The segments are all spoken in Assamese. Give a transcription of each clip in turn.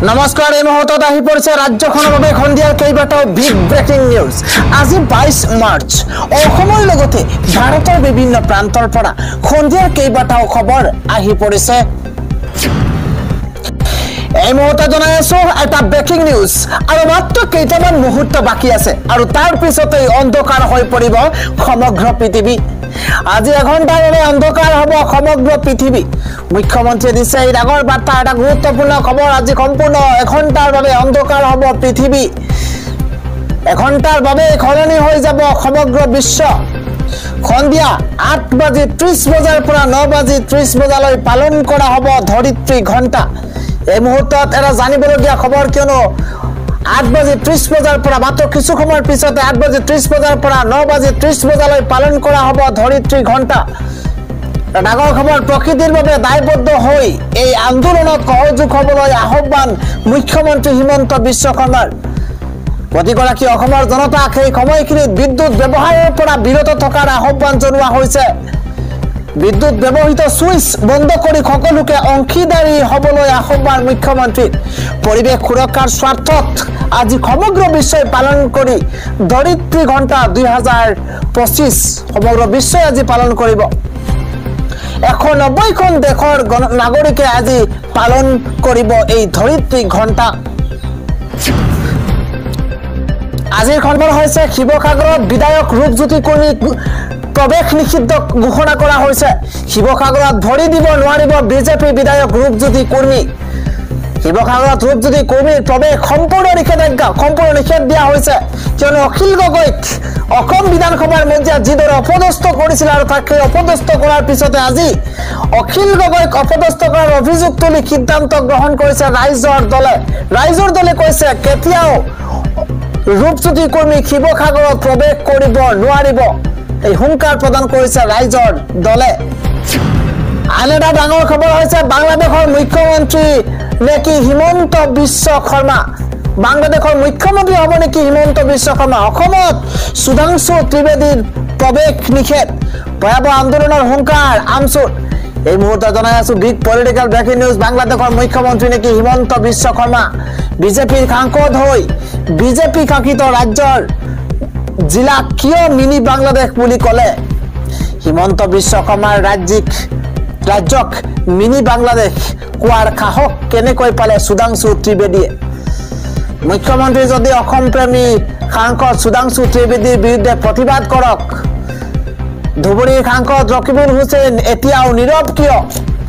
নমস্কাৰ এই মুহূৰ্তত আহি পৰিছে ৰাজ্যখনৰ বাবে খন্দিয়াৰ কেইবাটাও বিগ ব্ৰেকিং নিউজ। আজি 22 মাৰ্চ অসমৰ লগতে ভাৰতৰ বিভিন্ন প্ৰান্তৰ পৰা খন্দিয়াৰ কেইবাটাও খবৰ আহি পৰিছে। এই মুহূৰ্তত জনাই আছো এটা ব্ৰেকিং নিউজ আৰু মাত্ৰ কেইটামান মুহূৰ্ত বাকি আছে আৰু তাৰ পিছতে অন্ধকাৰ হৈ পৰিব সমগ্ৰ পৃথিৱী। আজি এঘণ্টাৰ বাবে অন্ধকাৰ হ'ব সমগ্ৰ পৃথিৱী। মুখ্যমন্ত্ৰী দিছে এই ডাঙৰ বাৰ্তা, এটা গুৰুত্বপূৰ্ণ খবৰ। আজি সম্পূৰ্ণ এঘণ্টাৰ বাবে অন্ধকাৰ হ'ব পৃথিৱী। এঘণ্টাৰ বাবে সলনি হৈ যাব সমগ্ৰ বিশ্ব। সন্ধিয়া 8:30 বজাৰ পৰা 9:30 বজালৈ পালন কৰা হ'ব ধৰিত্ৰী ঘণ্টা। এই মুহূৰ্তত এটা জানিবলগীয়া খবৰ, কিয়নো 8:30 বজাৰ পৰা মাত্ৰ কিছু সময়ৰ পিছতে 8:30 বজাৰ পৰা 9:30 বজালৈ পালন কৰা হ'ব ধৰিত্ৰী ঘণ্টা। ডাঙৰ খবৰ, প্ৰকৃতিৰ বাবে দায়বদ্ধ হৈ এই আন্দোলনত সহযোগ হ'বলৈ আহ্বান মুখ্যমন্ত্ৰী হিমন্ত বিশ্ব শৰ্মাৰ। প্ৰতিগৰাকী অসমৰ জনতাক এই সময়খিনিত বিদ্যুৎ ব্যৱহাৰৰ পৰা বিৰত থকাৰ আহ্বান জনোৱা হৈছে। বিদ্যুৎ ব্যৱহৃত সুইচ বন্ধ কৰি সকলোকে অংশীদাৰী হ'বলৈ আহ্বান মুখ্যমন্ত্ৰী। পৰিৱেশ সুৰক্ষাৰ স্বাৰ্থত আজি সমগ্ৰ বিশ্বই পালন কৰি ধৰিত্ৰী ঘণ্টা 2025 সমগ্ৰ বিশ্বই আজি পালন কৰিব। 190খন দেশৰ নাগৰিকে আজি পালন কৰিব এই ধৰিত্ৰী ঘণ্টা। আজিৰ খবৰ হৈছে শিৱসাগৰত বিধায়ক ৰূপজ্যোতি কুৰ্মীক প্ৰৱেশ নিষিদ্ধ ঘোষণা কৰা হৈছে। শিৱসাগৰত ভৰি দিব নোৱাৰিব বিজেপি বিধায়ক ৰূপজ্যোতি কুৰ্মী। শিৱসাগৰত ৰূপজ্যোতি কুৰ্মীৰ প্ৰৱেশ সম্পূৰ্ণ নিষেধ দিয়া হৈছে, কিয়নো অখিল গগৈক অসম বিধানসভাৰ মজিয়াত যিদৰে অপদস্থ কৰিছিল আৰু তাক অপদস্থ কৰাৰ পিছতে আজি অখিল গগৈক অপদস্থ কৰাৰ অভিযোগ তুলি সিদ্ধান্ত গ্ৰহণ কৰিছে ৰাইজৰ দলে কৈছে কেতিয়াও ৰূপজ্যোতি কুৰ্মী শিৱসাগৰত প্ৰৱেশ কৰিব নোৱাৰিব। এই হুংকাৰ প্ৰদান কৰিছে ৰাইজৰ দলে। আন এটা ডাঙৰ খবৰ হৈছে বাংলাদেশৰ মুখ্যমন্ত্ৰী নেকি হিমন্ত বিশ্ব শৰ্মা। বাংলাদেশৰ মুখ্যমন্ত্ৰী হ'ব নেকি হিমন্ত বিশ্ব শৰ্মা। অসমত সুধাংশু ত্ৰিবেদীৰ প্ৰৱেশ নিষেধ, ভয়াৱহ আন্দোলনৰ হুংকাৰ আমচুত। এই মুহূৰ্তত জনাই আছো বিগ পলিটিকেল ব্ৰেকিং নিউজ। বাংলাদেশৰ মুখ্যমন্ত্ৰী নেকি হিমন্ত বিশ্ব শৰ্মা বিজেপিৰ সাংসদ হৈ বিজেপি শাসিত ৰাজ্যৰ জিলা কিয় মিনি বাংলাদেশ বুলি ক'লে? হিমন্ত বিশ্ব শৰ্মাৰ ৰাজ্যক মিনি বাংলাদেশ কোৱাৰ সাহস কেনেকৈ পালে সুধাংশু ত্ৰিবেদীয়ে? মুখ্যমন্ত্ৰী যদি অসম প্ৰেমী সাংসদ সুধাংশু ত্ৰিবেদীৰ বিৰুদ্ধে প্ৰতিবাদ কৰক, ধুবুৰীৰ সাংসদ ৰকিবুল হুছেইন এতিয়াও নীৰৱ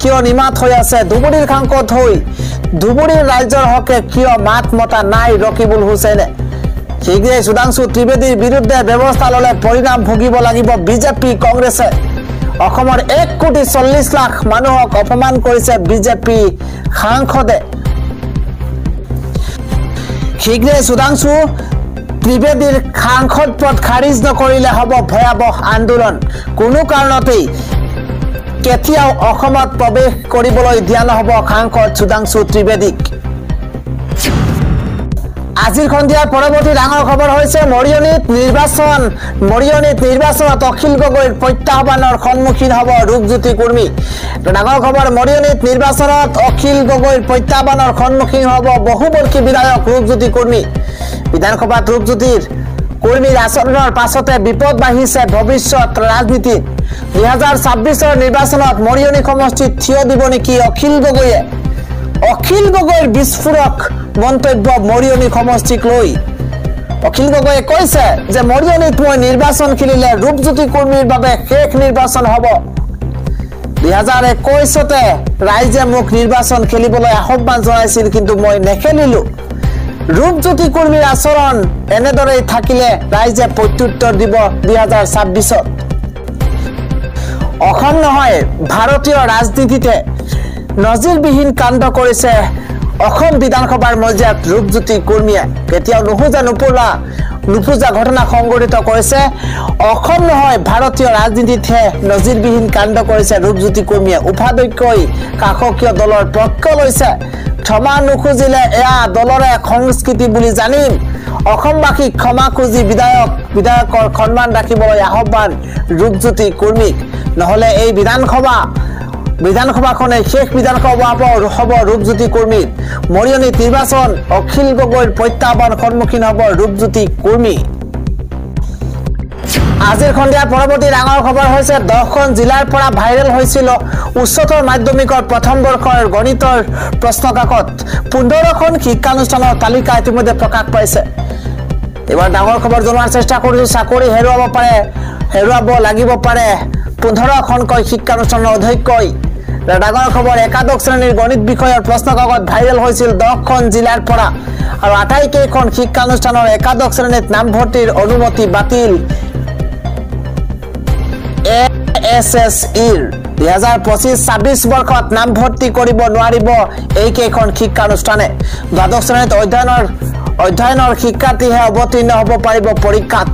কিয় নিমাত হৈ আছে? ধুবুৰীৰ সাংসদ হৈ ধুবুৰীৰ ৰাইজৰ হকে কিয় মাত মতা নাই ৰকিবুল হুছেইনে? শীঘ্ৰে সুধাংশু ত্ৰিবেদীৰ বিৰুদ্ধে ব্যৱস্থা ল'লে পৰিণাম ভুগিব লাগিব বিজেপি কংগ্ৰেছে। অসমৰ 1,40,00,000 মানুহক অপমান কৰিছে বিজেপি সাংসদে। শীঘ্ৰে সুধাংশু ত্ৰিবেদীৰ সাংসদ পদ খাৰিজ নকৰিলে হ'ব ভয়াৱহ আন্দোলন। কোনো কাৰণতেই কেতিয়াও অসমত প্ৰৱেশ কৰিবলৈ দিয়া নহ'ব সাংসদ সুধাংশু ত্ৰিবেদীক। আজিৰ সন্ধিয়াৰ পৰৱৰ্তী ডাঙৰ খবৰ হৈছে মৰিয়নীত নিৰ্বাচনত অখিল গগৈৰ প্ৰত্যাহ্বানৰ সন্মুখীন হ'ব ৰূপজ্যোতি কুৰ্মী। ডাঙৰ খবৰ, মৰিয়নীত নিৰ্বাচনত অখিল গগৈৰ প্ৰত্যাহ্বানৰ সন্মুখীন হ'ব বহুবৰ্ষী বিধায়ক ৰূপজ্যোতি কুৰ্মী। বিধানসভাত ৰূপজ্যোতিৰ কুৰ্মীৰ আচৰণৰ পাছতে বিপদ বাঢ়িছে ভৱিষ্যত ৰাজনীতিত। 2026ৰ নিৰ্বাচনত মৰিয়নী সমষ্টিত থিয় দিব নেকি অখিল গগৈয়ে? অখিল গগৈৰ বিস্ফোৰক মন্তব্য মৰিয়নী সমষ্টিক লৈ। অখিল গগৈয়ে কৈছে যে মৰিয়নীত মই নিৰ্বাচন খেলিলে ৰূপজ্যোতি কুৰ্মীৰ বাবে শেষ নিৰ্বাচন হ'ব। 2021তে ৰাইজে মোক নিৰ্বাচন খেলিবলৈ আহ্বান জনাইছিল, কিন্তু মই নেখেলিলো। ৰূপজ্যোতি কুৰ্মীৰ আচৰণ এনেদৰেই থাকিলে ৰাইজে প্ৰত্যুত্তৰ দিব 2026ত। অসম নহয় ভাৰতীয় ৰাজনীতিতে নজিৰবিহীন কাণ্ড কৰিছে অসম বিধানসভাৰ মজিয়াত ৰূপজ্যোতি কুৰ্মীয়ে। কেতিয়াও নুপুজা ঘটনা সংঘটিত কৰিছে। অসম নহয় ভাৰতীয় ৰাজনীতিতহে নজিৰবিহীন কাণ্ড কৰিছে ৰূপজ্যোতি কুৰ্মীয়ে। উপাধ্যক্ষই শাসকীয় দলৰ পক্ষ লৈছে। ক্ষমা নুখুজিলে এয়া দলৰে সংস্কৃতি বুলি জানিম। অসমবাসীক ক্ষমা খুজি বিধায়কৰ সন্মান ৰাখিবলৈ আহ্বান ৰূপজ্যোতি কুৰ্মীক। নহ'লে এই বিধানসভা বিধানসভাখনে শেষ বিধানসভা হব ৰূপজ্যোতি কৰ্মীৰ মৰিয়নিত নিৰ্বাচন অখিল গগৈৰ প্ৰত্যাহ্বান সন্মুখীন হব ৰূপজ্যোতি কৰ্মী আজিৰ সন্ধিয়া পৰৱৰ্তী ডাঙৰ খবৰ হৈছে 10খন জিলাৰ পৰা ভাইৰেল হৈছিল উচ্চতৰ মাধ্যমিকৰ প্ৰথম বৰ্ষৰ গণিতৰ প্ৰশ্ন কাকত 15খন শিক্ষানুষ্ঠানৰ তালিকা ইতিমধ্যে প্ৰকাশ পাইছে এবাৰ ডাঙৰ খবৰ জনোৱাৰ চেষ্টা কৰিছো চাকৰি হেৰুৱাব লাগিব পাৰে 15খনকৈ শিক্ষানুষ্ঠানৰ অধ্যক্ষই ডাঙৰ খবৰ একাদশ শ্ৰেণীৰ গণিত বিষয়ৰ প্ৰশ্ন কাকত ভাইৰেল হৈছিল 10খন জিলাৰ পৰা আৰু 28 কেইখন শিক্ষানুষ্ঠানৰ একাদশ শ্ৰেণীত নামভৰ্তিৰ অনুমতি বাতিল এএছএছইৰ 2025-26 বৰ্ষত নামভৰ্তি কৰিব নোৱাৰিব এই কেইখন শিক্ষানুষ্ঠানে দ্বাদশ শ্ৰেণীত অধ্যয়নৰ শিক্ষাৰ্থীহে অৱতীৰ্ণ হ'ব পাৰিব পৰীক্ষাত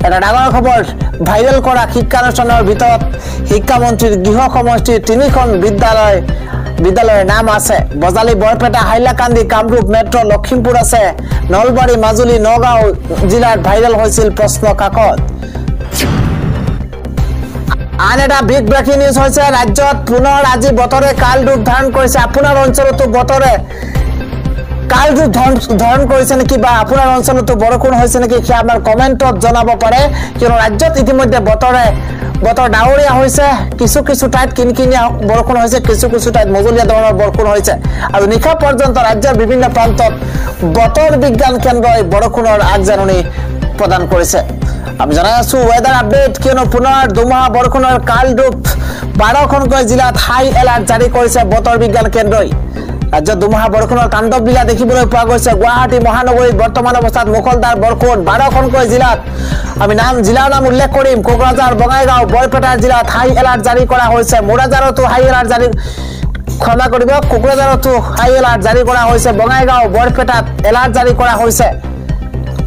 এটা ডাঙৰ খবৰ ভাইৰেল কৰা শিক্ষানুষ্ঠানৰ ভিতৰত শিক্ষামন্ত্ৰীৰ গৃহ সমষ্টিৰ 3খন বিদ্যালয়ৰ নাম আছে বজালী বৰপেটা হাইলাকান্দি কামৰূপ মেট্ৰ লখিমপুৰ আছে নলবাৰী মাজুলী নগাঁও জিলাত ভাইৰেল হৈছিল প্ৰশ্ন কাকত আন এটা বিগ ব্ৰেকিং নিউজ হৈছে ৰাজ্যত পুনৰ আজি বতৰে কাল ৰূপ ধাৰণ কৰিছে আপোনাৰ অঞ্চলতো বতৰে কাল ৰূপ ধাৰণ কৰিছে নেকি বা আপোনাৰ অঞ্চলতো বৰষুণ হৈছে নেকি কি আমাৰ কমেন্টত জনাব পাৰে কিয়নো ৰাজ্যত ইতিমধ্যে বতৰ ডাৱৰীয়া হৈছে কিছু ঠাইত কিনকিনিয়া বৰষুণ হৈছে কিছু ঠাইত মজলীয়া ধৰণৰ বৰষুণ হৈছে আৰু নিশা পৰ্যন্ত ৰাজ্যৰ বিভিন্ন প্ৰান্তত বতৰ বিজ্ঞান কেন্দ্ৰই বৰষুণৰ আগজাননী প্ৰদান কৰিছে আমি জানাই আছো ওয়েদাৰ আপডেট কিয়নো পুনৰ দুমাহ বৰষুণৰ কাল ৰূপ 12খনকৈ জিলাত হাই এলাৰ্ট জাৰি কৰিছে বতৰ বিজ্ঞান কেন্দ্ৰই ৰাজ্যত দুমাহ বৰষুণৰ তাণ্ডৱ লীলা দেখিবলৈ পোৱা গৈছে গুৱাহাটী মহানগৰীত বৰ্তমান অৱস্থাত মুখলধাৰ বৰষুণ 12খনকৈ জিলাত আমি জিলাৰ নাম উল্লেখ কৰিম কোকৰাঝাৰ বঙাইগাঁও বৰপেটা জিলাত হাই এলাৰ্ট জাৰি কৰা হৈছে মোৰাজাৰতো হাই এলাৰ্ট জাৰি ক্ষমা কৰিব কোকৰাঝাৰতো হাই এলাৰ্ট জাৰি কৰা হৈছে বঙাইগাঁও বৰপেটাত এলাৰ্ট জাৰি কৰা হৈছে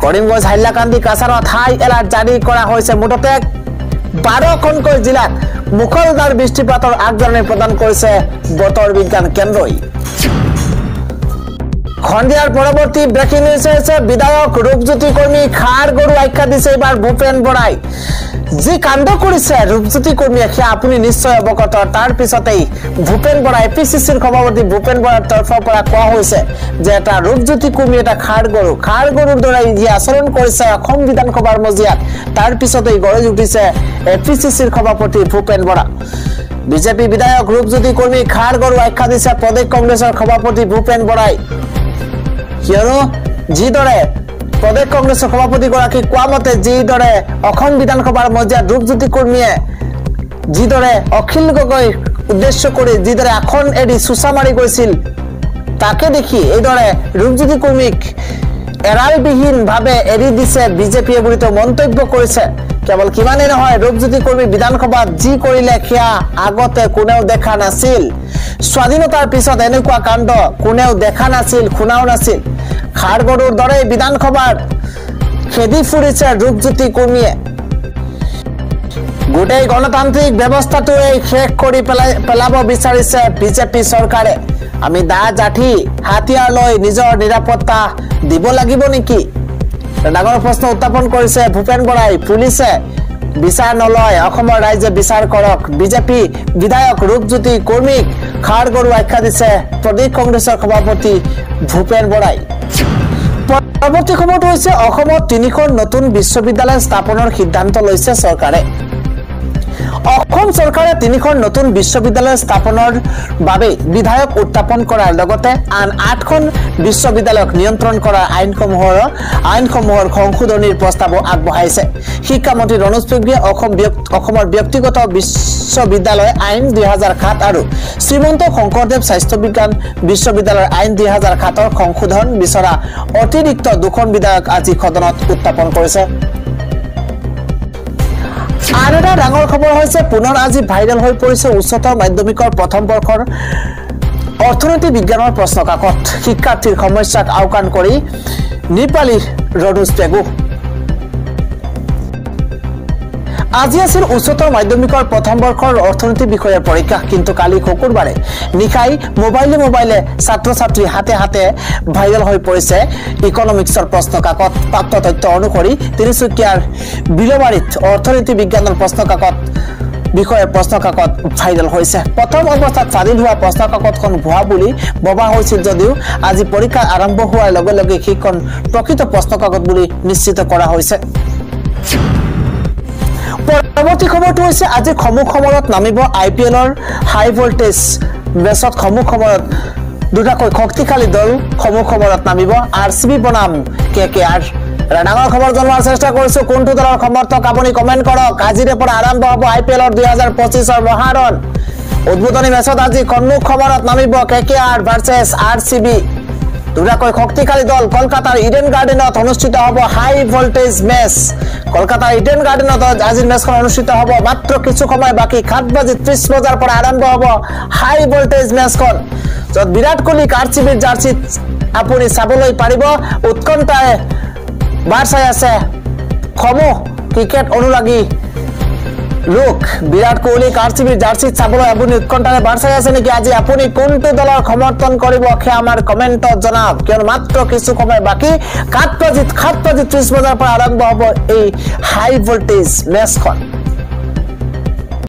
কৰিমগঞ্জ হাইলাকান্দি কাছাৰত হাই এলাৰ্ট জাৰি কৰা হৈছে মুঠতে 12খনকৈ জিলাত মুখলধাৰ বৃষ্টিপাতৰ আগজাননী প্ৰদান কৰিছে বতৰ বিজ্ঞান কেন্দ্ৰই খন্দিয়াৰ পৰৱৰ্তী ব্ৰেকিং নিউজ হৈছে বিধায়ক ৰূপজ্যোতি কৰ্মী খাৰ গৰু আখ্যা দিছে এবাৰ ভূপেন বৰাই যি কাণ্ড কৰিছে ৰূপজ্যোতি কৰ্মীয়ে সেয়া আপুনি নিশ্চয় অৱগত তাৰ পিছতেই ভূপেন বৰা এপিচিচিৰ সভাপতি ভূপেন বৰাৰ তৰফৰ পৰা কোৱা হৈছে যে এটা ৰূপজ্যোতি কৰ্মী এটা খাৰ গৰুৰ দৰে যি আচৰণ কৰিছে অসম বিধানসভাৰ মজিয়াত তাৰ পিছতেই গৰজ উঠিছে এপিচিচিৰ সভাপতি ভূপেন বৰা বিজেপি বিধায়ক ৰূপজ্যোতি কৰ্মী খাৰ গৰু আখ্যা দিছে প্ৰদেশ কংগ্ৰেছৰ সভাপতি ভূপেন বৰাই কিয়নো যিদৰে প্ৰদেশ কংগ্ৰেছৰ সভাপতিগৰাকী কোৱা মতে যিদৰে অসম বিধানসভাৰ মজিয়াত ৰূপজ্যোতি কৰ্মীয়ে যিদৰে অখিল গগৈ উদ্দেশ্য কৰি যিদৰে আসন এৰি চুচা মাৰি গৈছিল তাকে দেখি এইদৰে ৰূপজ্যোতি কৰ্মীক এৰালবিহীনভাৱে এৰি দিছে বিজেপিয়ে বুলি মন্তব্য কৰিছে কেৱল কিমানেই নহয় ৰূপজ্যোতি কৰ্মী বিধানসভাত যি কৰিলে সেয়া আগতে কোনেও দেখা নাছিল স্বাধীনতাৰ পিছত এনেকুৱা কাণ্ড কোনেও দেখা নাছিল শুনাও নাছিল খাৰ গৰুৰ দৰে বিধানসভাৰ খেদি ফুৰিছে ৰূপজ্যোতি কৰ্মীয়ে গোটেই গণতান্ত্ৰিক ব্যৱস্থাটোৱে শেষ কৰি পেলাব বিচাৰিছে বিজেপি চৰকাৰে আমি দা জাঠি হাতিয়াৰ লৈ নিজৰ নিৰাপত্তা দিব লাগিব নেকি ডাঙৰ প্ৰশ্ন উত্থাপন কৰিছে ভূপেন বৰাই পুলিচে বিচাৰ নলয় অসমৰ ৰাইজে বিচাৰ কৰক বিজেপি বিধায়ক ৰূপজ্যোতি কৰ্মীক খাৰ গৰু আখ্যা দিছে প্ৰদেশ কংগ্ৰেছৰ সভাপতি ভূপেন বৰাই পৰৱৰ্তী সময়ত হৈছে অসমত 3খন নতুন বিশ্ববিদ্যালয় স্থাপনৰ সিদ্ধান্ত লৈছে চৰকাৰে অসম চৰকাৰে 3খন নতুন বিশ্ববিদ্যালয় স্থাপনৰ বাবে বিধায়ক উত্থাপন কৰাৰ লগতে আন 8খন বিশ্ববিদ্যালয়ক নিয়ন্ত্ৰণ কৰাৰ আইনসমূহৰ সংশোধনীৰ প্ৰস্তাৱ আগবঢ়াইছে শিক্ষামন্ত্ৰী ৰনোজ পেগুৱে অসমৰ ব্যক্তিগত বিশ্ববিদ্যালয় আইন 2007 আৰু শ্ৰীমন্ত শংকৰদেৱ স্বাস্থ্য বিজ্ঞান বিশ্ববিদ্যালয়ৰ আইন 2007ৰ সংশোধন বিচৰা অতিৰিক্ত 2খন বিধায়ক আজি সদনত উত্থাপন কৰিছে আন এটা ডাঙৰ খবৰ হৈছে পুনৰ আজি ভাইৰেল হৈ পৰিছে উচ্চতৰ মাধ্যমিকৰ প্ৰথম বৰ্ষৰ অৰ্থনীতি বিজ্ঞানৰ প্ৰশ্ন কাকত শিক্ষাৰ্থীৰ সমস্যাক আওকাণ কৰি নিপালী ৰনোজ পেগু আজি আছিল উচ্চতৰ মাধ্যমিকৰ প্ৰথম বৰ্ষৰ অৰ্থনীতি বিষয়ৰ পৰীক্ষা কিন্তু কালি শুকুৰবাৰে নিশাই মোবাইলে ছাত্ৰ ছাত্ৰী হাতে ভাইৰেল হৈ পৰিছে ইকনমিক্সৰ প্ৰশ্ন কাকত প্ৰাপ্ত তথ্য অনুসৰি তিনিচুকীয়াৰ বিলবাৰীত অৰ্থনীতি বিজ্ঞানৰ প্ৰশ্ন কাকত বিষয়ে প্ৰশ্ন কাকত ভাইৰেল হৈছে প্ৰথম অৱস্থাত স্বাধীন হোৱা প্ৰশ্ন কাকতখন ভুৱা বুলি ভবা হৈছিল যদিও আজি পৰীক্ষা আৰম্ভ হোৱাৰ লগে লগে সেইখন প্ৰকৃত প্ৰশ্ন কাকত বুলি নিশ্চিত কৰা হৈছে পৰৱৰ্তী খবৰটো হৈছে আজি খমুক সময়ত নামিব আইপিএলৰ হাই ভোল্টেজ মেচত খমুক সময়ত দুটাকৈ শক্তিশালী দল খমুক সময়ত নামিব আৰচিবি বনাম কেকেআৰ ডাঙৰ খবৰ জনোৱাৰ চেষ্টা কৰিছো কোনটো দলৰ সমৰ্থক আপুনি কমেন্ট কৰক আজিৰে পৰা আৰম্ভ হ'ব আইপিএলৰ 2025 ৰ মহাৰণ উদ্বোধনী মেচত আজি খমুক সময়ত নামিব কেকেআৰ ভাৰ্চেছ আৰচিবি দুটাকৈ শক্তিশালী দল কলকাতাৰ ইডেন গাৰ্ডেনত অনুষ্ঠিত হ'ব হাই ভোল্টেজ মেচ কলকাতাৰ ইডেন গাৰ্ডেনত আজিৰ মেচখন অনুষ্ঠিত হ'ব মাত্ৰ কিছু সময় বাকি 7:30 বজাৰ পৰা আৰম্ভ হ'ব হাই ভোল্টেজ মেচখন যত বিৰাট কোহলি আৰচিবিৰ জাৰ্চিত আপুনি চাবলৈ পাৰিব উৎকণ্ঠাৰে বাৰ চাই আছে খমুক ক্ৰিকেট অনুৰাগী লোক বিৰাট কোহলি আৰচিবিৰ জাৰ্চিত চাবলৈ আপুনি উৎকণ্ঠাৰে বাৰ চাই আছে নেকি আজি আপুনি কোনটো দলৰ সমৰ্থন কৰিব সেয়া আমাৰ কমেন্টত জনাওক কিয়নো মাত্ৰ কিছু সময় বাকি 7:30 বজাৰ পৰা আৰম্ভ হ'ব এই হাই ভোল্টেজ মেচখন